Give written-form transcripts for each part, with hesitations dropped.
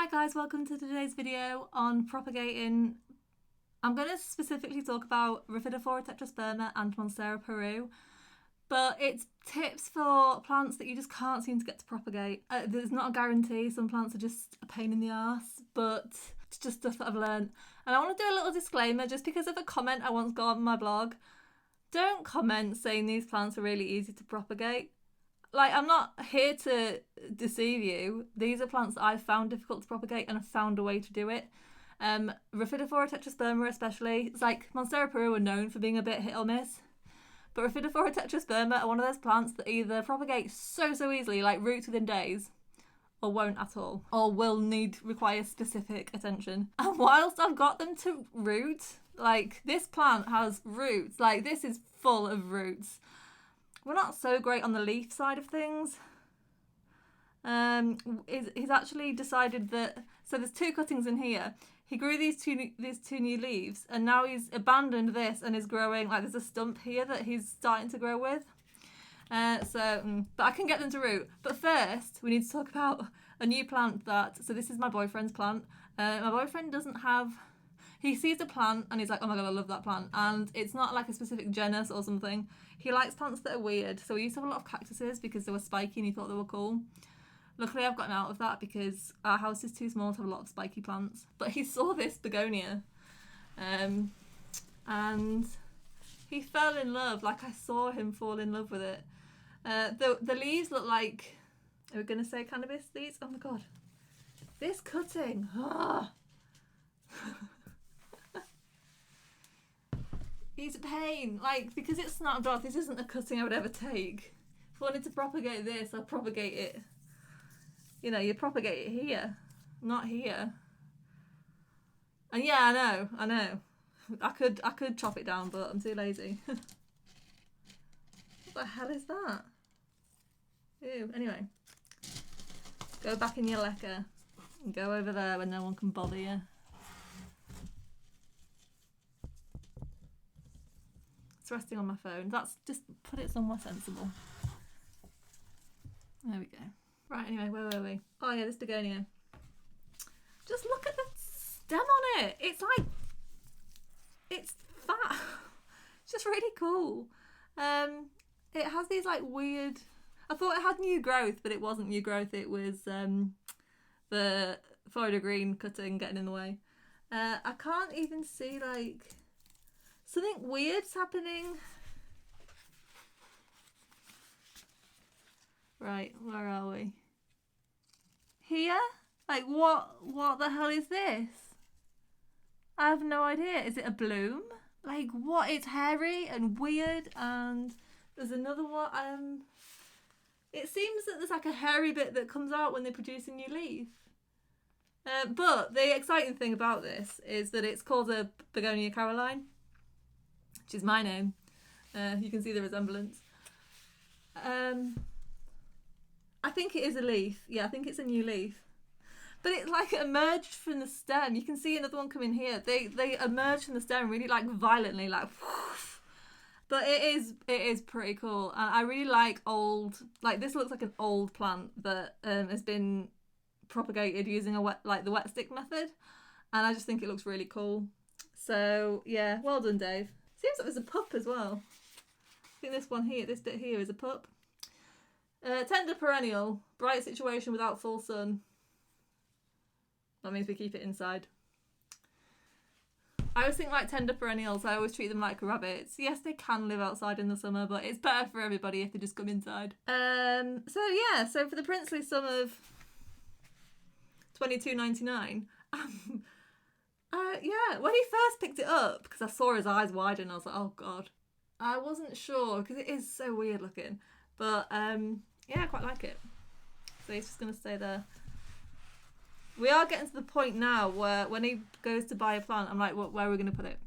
Hi guys, welcome to today's video on propagating. I'm going to specifically talk about Rhapidophora Tetrasperma and Monstera peru, but it's tips for plants that you just can't seem to get to propagate. There's not a guarantee, some plants are just a pain in the arse, but it's just stuff that I've learned. And I want to do a little disclaimer, just because of a comment I once got on my blog. Don't comment saying these plants are really easy to propagate. Like, I'm not here to deceive you. These are plants that I've found difficult to propagate and I've found a way to do it. Rhapidophora Tetrasperma especially. It's like Monstera peru are known for being a bit hit or miss. But Rhapidophora Tetrasperma are one of those plants that either propagate so easily, like roots within days, or won't at all. Or will require specific attention. And whilst I've got them to root, like this plant has roots. Like this is full of roots. We're not so great on the leaf side of things. He's actually decided that, so there's two cuttings in here. He grew these two new leaves, and now he's abandoned this and is growing, like there's a stump here that he's starting to grow with. But I can get them to root. But first, we need to talk about a new plant so this is my boyfriend's plant. My boyfriend doesn't have, he sees a plant and he's like, oh my god, I love that plant. And it's not like a specific genus or something. He likes plants that are weird. So we used to have a lot of cactuses because they were spiky and he thought they were cool. Luckily, I've gotten out of that because our house is too small to have a lot of spiky plants. But he saw this begonia and he fell in love. Like, I saw him fall in love with it. The leaves look like, are we going to say cannabis leaves? Oh my god. This cutting. It's a pain, like, because it's snapped off, this isn't a cutting I would ever take. If I wanted to propagate this, I'd propagate it. You know, you propagate it here, not here. And yeah, I know. I could chop it down, but I'm too lazy. What the hell is that? Ew, anyway. Go back in your lecker. And go over there where no one can bother you. It's resting on my phone. That's just put it somewhere sensible. There we go. Right, anyway, where were we? Oh yeah, this begonia. Just look at the stem on it. It's like, it's fat. It's just really cool. It has these like weird, I thought it had new growth, but it wasn't new growth. It was the Florida green cutting getting in the way. I can't even see like, something weird's happening. Right, where are we? Here? Like, what the hell is this? I have no idea. Is it a bloom? Like, what? It's hairy and weird, and there's another one. It seems that there's like a hairy bit that comes out when they produce a new leaf. But the exciting thing about this is that it's called a Begonia Caroline, which is my name. You can see the resemblance. I think it is a leaf. Yeah, I think it's a new leaf. But it like emerged from the stem. You can see another one coming here. They emerged from the stem really like violently, like whoosh. But it is pretty cool. And I really like old, like this looks like an old plant that has been propagated using the wet stick method. And I just think it looks really cool. So yeah, well done, Dave. Seems like there's a pup as well. I think this one here, this bit here is a pup. Tender perennial, bright situation without full sun. That means we keep it inside. I always think like tender perennials, I always treat them like rabbits. Yes, they can live outside in the summer, but it's better for everybody if they just come inside. So for the princely sum of $22.99, yeah, when he first picked it up, because I saw his eyes widen, I was like, oh god. I wasn't sure, because it is so weird looking. But, yeah, I quite like it. So he's just going to stay there. We are getting to the point now where when he goes to buy a plant, I'm like, where are we going to put it?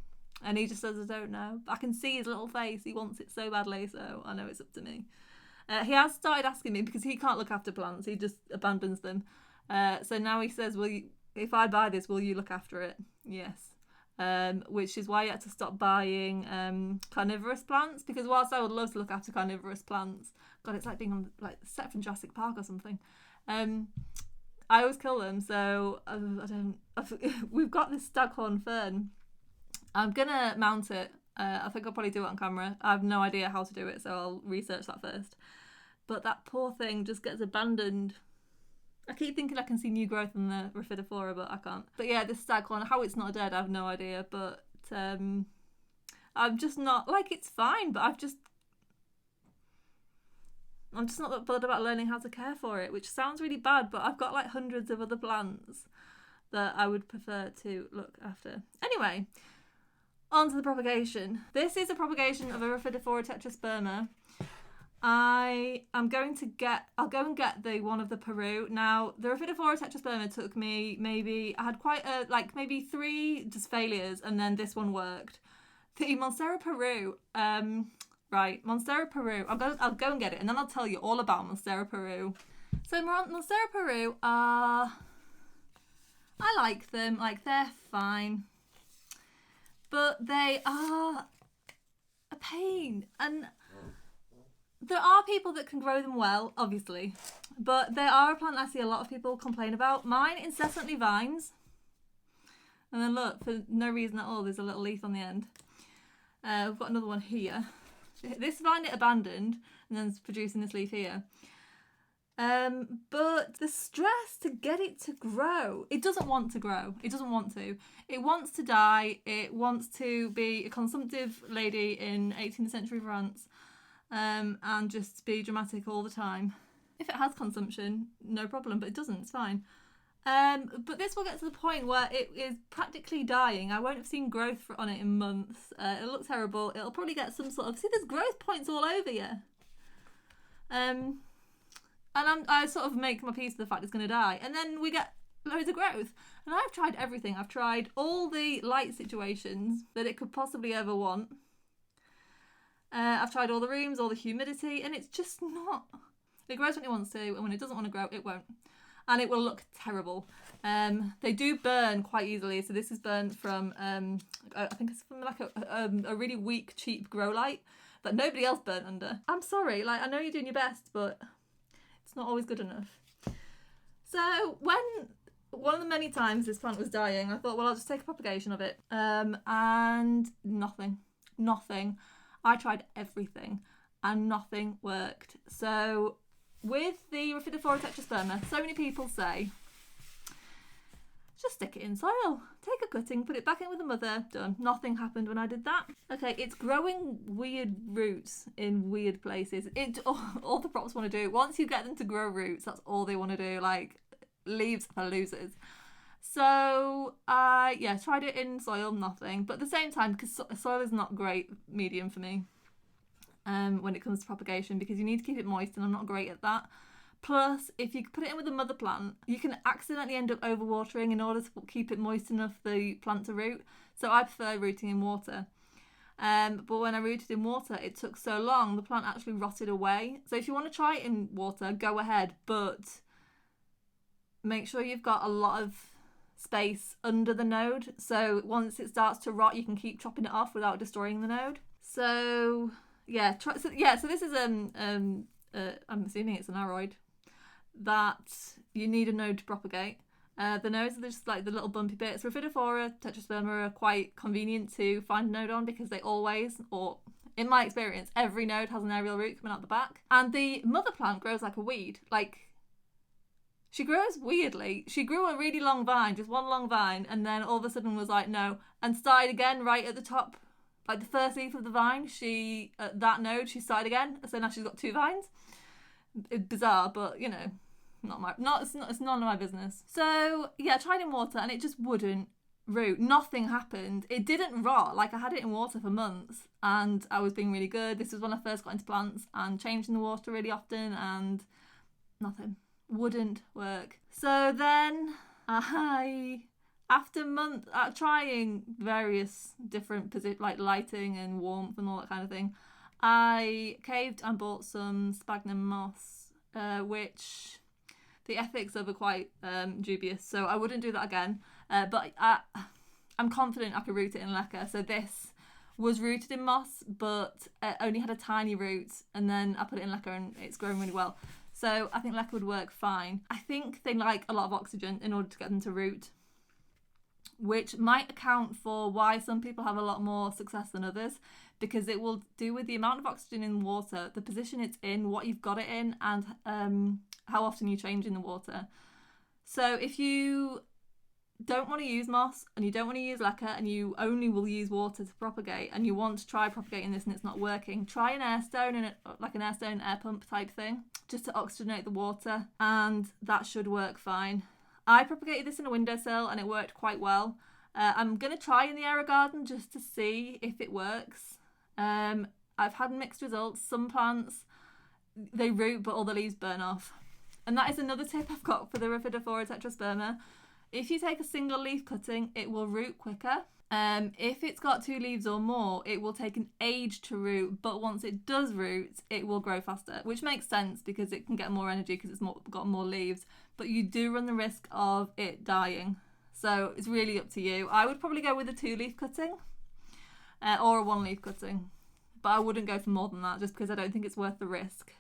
And he just says, I don't know. I can see his little face. He wants it so badly, so I know it's up to me. He has started asking me, because he can't look after plants. He just abandons them. So now he says, if I buy this, will you look after it? Yes. Which is why I had to stop buying carnivorous plants, because whilst I would love to look after carnivorous plants, God, it's like being on like set from Jurassic Park or something. I always kill them, so we've got this staghorn fern. I'm gonna mount it. I think I'll probably do it on camera. I have no idea how to do it, so I'll research that first. But that poor thing just gets abandoned. I keep thinking I can see new growth in the Rhapidophora, but I can't. But yeah, this staghorn, how it's not dead, I have no idea. But I'm just not, like, it's fine, but I'm just not that bothered about learning how to care for it, which sounds really bad, but I've got like hundreds of other plants that I would prefer to look after. Anyway, on to the propagation. This is a propagation of a Rhapidophora tetrasperma. I'll go and get the one of the Peru. Now, the Rhapidophora tetrasperma took me I had quite maybe 3 just failures, and then this one worked. The Monstera Peru, Monstera Peru. I'll go and get it, and then I'll tell you all about Monstera Peru. So Monstera Peru I like them. Like, they're fine, but they are a pain. And there are people that can grow them well, obviously, but they are a plant I see a lot of people complain about. Mine incessantly vines, and then look, for no reason at all, there's a little leaf on the end. We've got another one here. This vine it abandoned, and then it's producing this leaf here. But the stress to get it to grow, it doesn't want to grow. It doesn't want to. It wants to die. It wants to be a consumptive lady in 18th century France, and just be dramatic all the time. If it has consumption, no problem, but it doesn't. It's fine. But this will get to the point where it is practically dying. I won't have seen growth on it in months. It'll look terrible. It'll probably get some sort of... See, there's growth points all over you. And I sort of make my peace with the fact it's going to die. And then we get loads of growth. And I've tried everything. I've tried all the light situations that it could possibly ever want. I've tried all the rooms, all the humidity, and it's just not... It grows when it wants to, and when it doesn't want to grow, it won't. And it will look terrible. They do burn quite easily. So this is burnt from, I think it's from like a really weak, cheap grow light that nobody else burnt under. I'm sorry, like, I know you're doing your best, but it's not always good enough. So when one of the many times this plant was dying, I thought, well, I'll just take a propagation of it. And nothing. I tried everything and nothing worked. So with the Rhapidophora tetrasperma, so many people say, just stick it in soil. Take a cutting, put it back in with the mother, done. Nothing happened when I did that. Okay, it's growing weird roots in weird places. All the props want to do, once you get them to grow roots, that's all they want to do. Like, leaves for losers. So, tried it in soil, nothing. But at the same time, because soil is not great medium for me. When it comes to propagation, because you need to keep it moist, and I'm not great at that. Plus, if you put it in with a mother plant, you can accidentally end up overwatering in order to keep it moist enough for the plant to root. So I prefer rooting in water. But when I rooted in water, it took so long, the plant actually rotted away. So if you want to try it in water, go ahead, but make sure you've got a lot of space under the node. So once it starts to rot, you can keep chopping it off without destroying the node. So... so this is I'm assuming it's an aroid that you need a node to propagate. The nodes are just like the little bumpy bits. Rhapidophora tetrasperma are quite convenient to find a node on because they always, or in my experience, every node has an aerial root coming out the back. And the mother plant grows like a weed. Like, she grows weirdly. She grew a really long vine, just one long vine, and then all of a sudden was like, no, and started again right at the top. Like the first leaf of the vine, at that node, she started again. So now she's got 2 vines. It's bizarre, but you know, it's none of my business. So yeah, I tried in water and it just wouldn't root. Nothing happened. It didn't rot. Like, I had it in water for months and I was being really good. This was when I first got into plants and changing the water really often, and nothing. Wouldn't work. So then after months trying various different like lighting and warmth and all that kind of thing, I caved and bought some sphagnum moss, which the ethics of are quite dubious, so I wouldn't do that again. But I'm confident I could root it in leca. So this was rooted in moss, but it only had a tiny root, and then I put it in leca and it's growing really well. So I think leca would work fine. I think they like a lot of oxygen in order to get them to root, which might account for why some people have a lot more success than others, because it will do with the amount of oxygen in water, the position it's in, what you've got it in, and how often you change in the water. So if you don't want to use moss and you don't want to use leca and you only will use water to propagate, and you want to try propagating this and it's not working, try an air stone, and like an air stone air pump type thing, just to oxygenate the water, and that should work fine. I propagated this in a windowsill and it worked quite well. I'm going to try in the aero garden just to see if it works. I've had mixed results. Some plants, they root but all the leaves burn off. And that is another tip I've got for the Rhapidophora tetrasperma. If you take a single leaf cutting, it will root quicker. If it's got 2 leaves or more, it will take an age to root, but once it does root, it will grow faster, which makes sense because it can get more energy because it's got more leaves, but you do run the risk of it dying. So it's really up to you. I would probably go with a 2-leaf cutting or a 1-leaf cutting, but I wouldn't go for more than that just because I don't think it's worth the risk.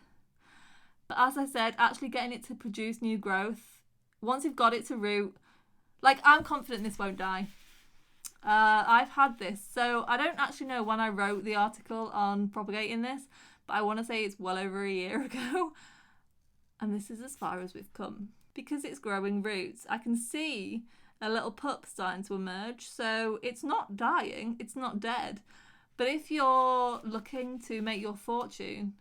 But as I said, actually getting it to produce new growth, once you've got it to root, like, I'm confident this won't die. I've had this, so I don't actually know when I wrote the article on propagating this, but I want to say it's well over a year ago, and this is as far as we've come because it's growing roots. I can see a little pup starting to emerge, so it's not dying, it's not dead. But if you're looking to make your fortune,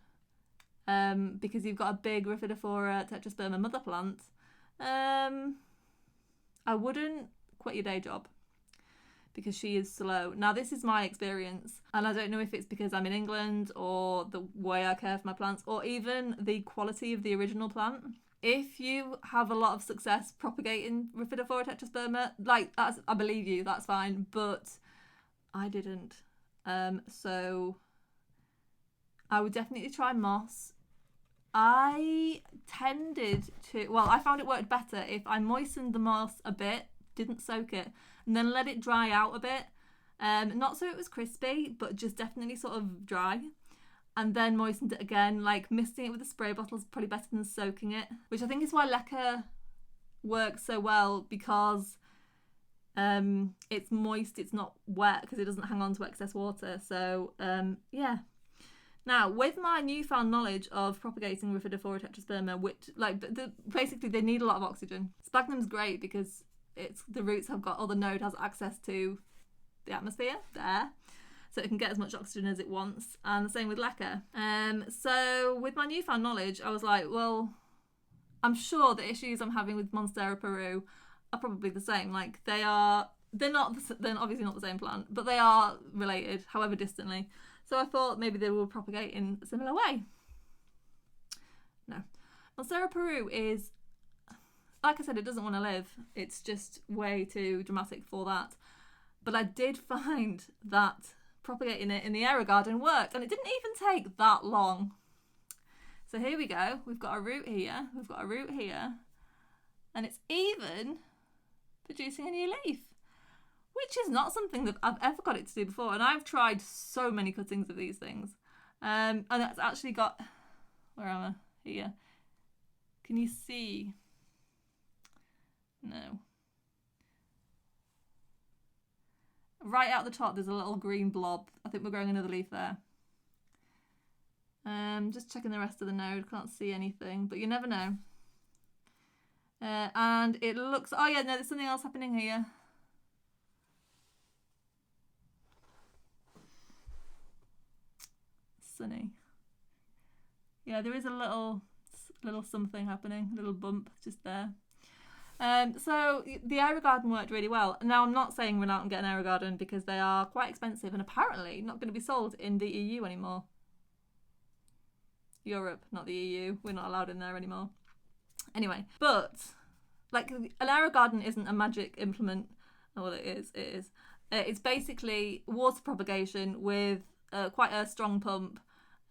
because you've got a big Rhapidophora tetrasperma mother plant, I wouldn't quit your day job, because she is slow. Now, this is my experience, and I don't know if it's because I'm in England or the way I care for my plants or even the quality of the original plant. If you have a lot of success propagating Rhapidophora tetrasperma, like, that's, I believe you, that's fine, but I didn't. So I would definitely try moss. I tended to, well, I found it worked better if I moistened the moss a bit, didn't soak it, and then let it dry out a bit. Not so it was crispy, but just definitely sort of dry. And then moistened it again, like misting it with a spray bottle is probably better than soaking it, which I think is why leca works so well, because it's moist, it's not wet, because it doesn't hang on to excess water. So yeah. Now, with my newfound knowledge of propagating Rhapidophora tetrasperma, which, like, basically they need a lot of oxygen. Sphagnum's great because the roots have got, or the node has access to the atmosphere, the air, so it can get as much oxygen as it wants, and the same with leca. So with my newfound knowledge, I was like, well, I'm sure the issues I'm having with Monstera peru are probably the same. Like, they're obviously not the same plant, but they are related, however distantly. So I thought maybe they will propagate in a similar way. No. Monstera peru is, like I said, it doesn't want to live. It's just way too dramatic for that. But I did find that propagating it in the aero garden worked, and it didn't even take that long. So here we go. We've got a root here. We've got a root here. And it's even producing a new leaf, which is not something that I've ever got it to do before. And I've tried so many cuttings of these things. And it's actually got, where am I? Here. Can you see? No. Right out the top, there's a little green blob. I think we're growing another leaf there. Just checking the rest of the node. Can't see anything, but you never know. And it looks, oh yeah, no, there's something else happening here. Sunny. Yeah, there is a little something happening, a little bump just there. So the aero garden worked really well. Now, I'm not saying run out and get an aero garden because they are quite expensive and apparently not going to be sold in the EU anymore. Europe, not the EU. We're not allowed in there anymore. Anyway, but like, an aero garden isn't a magic implement. Oh, well, it is. It is. It's basically water propagation with quite a strong pump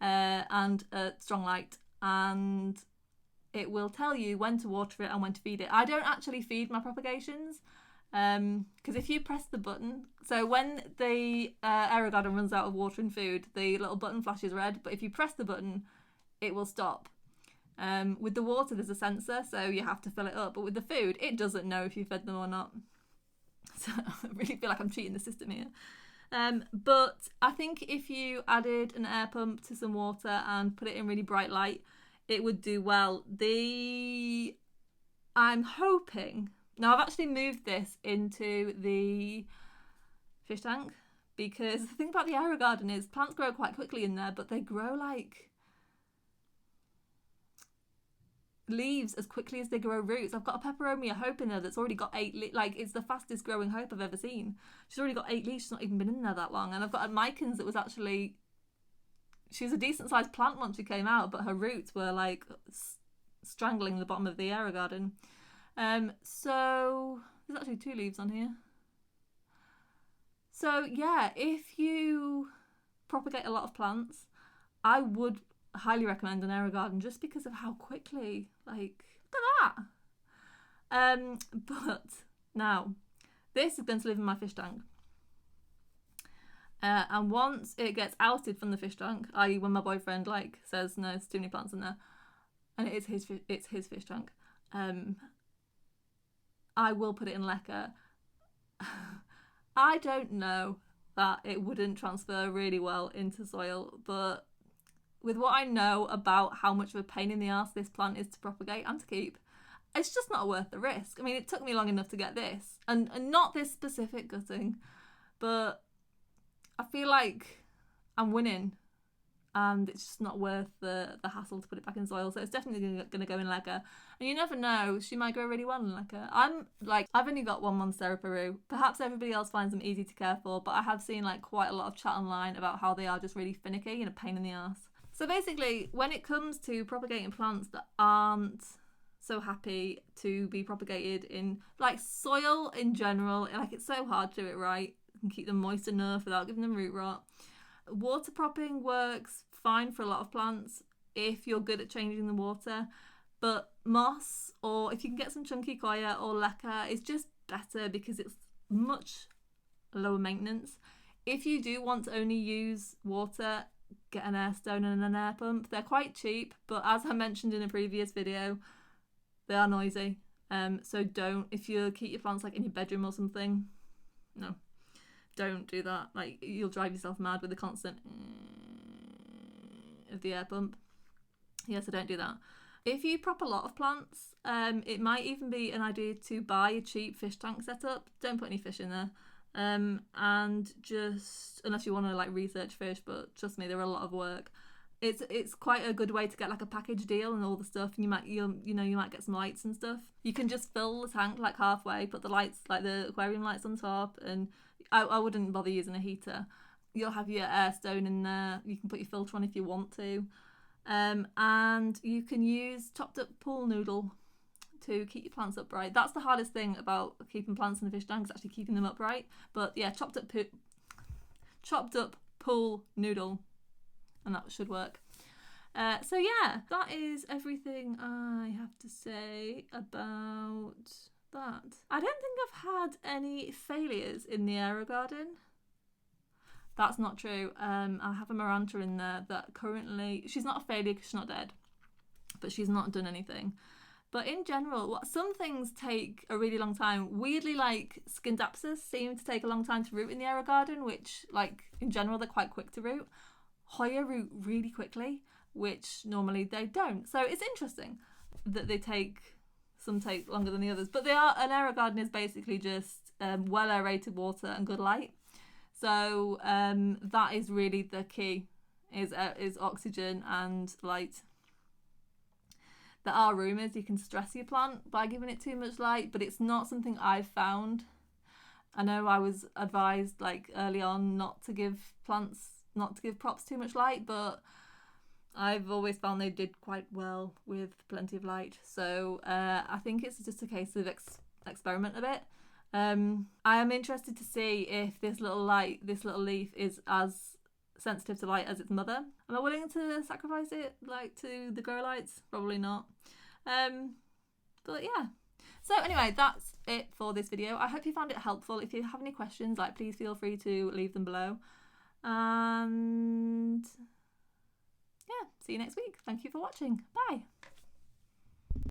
and a strong light, and it will tell you when to water it and when to feed it. I don't actually feed my propagations because if you press the button, so when the aero garden runs out of water and food, the little button flashes red, but if you press the button, it will stop. With the water, there's a sensor, so you have to fill it up. But with the food, it doesn't know if you fed them or not. So I really feel like I'm cheating the system here. But I think if you added an air pump to some water and put it in really bright light, it would do well. I'm hoping... Now, I've actually moved this into the fish tank because the thing about the AeroGarden is plants grow quite quickly in there, but they grow like leaves as quickly as they grow roots. I've got a peperomia hope in there that's already got 8 like it's the fastest growing hope I've ever seen. She's already got 8 leaves. She's not even been in there that long. And I've got a mycans that was actually... She was a decent sized plant once she came out, but her roots were like strangling the bottom of the AeroGarden. So there's actually 2 leaves on here. So yeah, if you propagate a lot of plants, I would highly recommend an AeroGarden just because of how quickly, like, look at that. But now, this is going to live in my fish tank. And once it gets ousted from the fish tank, i.e. when my boyfriend like says no, there's too many plants in there, and it's his fish tank, I will put it in leca. I don't know that it wouldn't transfer really well into soil, but with what I know about how much of a pain in the arse this plant is to propagate and to keep, it's just not worth the risk. I mean, it took me long enough to get this, and not this specific gutting, but I feel like I'm winning, and it's just not worth the hassle to put it back in soil. So it's definitely going to go in leca. And you never know, she might grow really well in leca. I've only got one Monstera peru. Perhaps everybody else finds them easy to care for, but I have seen like quite a lot of chat online about how they are just really finicky and a pain in the arse. So basically, when it comes to propagating plants that aren't so happy to be propagated in like soil in general, like it's so hard to do it right and keep them moist enough without giving them root rot. Water propping works fine for a lot of plants if you're good at changing the water, but moss, or if you can get some chunky coir or leca, is just better because it's much lower maintenance. If you do want to only use water, get an air stone and an air pump. They're quite cheap, but as I mentioned in a previous video, they are noisy. So don't, if you keep your plants like in your bedroom or something, no, don't do that. Like, you'll drive yourself mad with the constant of the air pump. Yeah, so don't do that. If you prop a lot of plants, it might even be an idea to buy a cheap fish tank setup. Don't put any fish in there. And just, unless you want to like research fish, but trust me, they're a lot of work. It's quite a good way to get like a package deal and all the stuff, and you might get some lights and stuff. You can just fill the tank like halfway, put the lights, like the aquarium lights on top, and I wouldn't bother using a heater. You'll have your air stone in there. You can put your filter on if you want to, and you can use chopped up pool noodle to keep your plants upright. That's the hardest thing about keeping plants in the fish tank, is actually keeping them upright. But yeah, chopped up pool noodle, and that should work. So yeah, that is everything I have to say about that. I don't think I've had any failures in the AeroGarden. That's not true. I have a Maranta in there that currently, she's not a failure because she's not dead, but she's not done anything. But in general, some things take a really long time. Weirdly, like Scindapsus seem to take a long time to root in the AeroGarden, which, like, in general, they're quite quick to root. Hoya root really quickly, which normally they don't. So it's interesting that some take longer than the others. But an AeroGarden is basically just well aerated water and good light. So that is really the key, is oxygen and light. There are rumours you can stress your plant by giving it too much light, but it's not something I've found. I know I was advised like early on not to give props too much light, but I've always found they did quite well with plenty of light. So I think it's just a case of experiment a bit. I am interested to see if this little leaf is as sensitive to light as its mother. Am I willing to sacrifice it like to the grow lights? Probably not. But yeah. So anyway, that's it for this video. I hope you found it helpful. If you have any questions, like, please feel free to leave them below. And yeah, see you next week. Thank you for watching. Bye.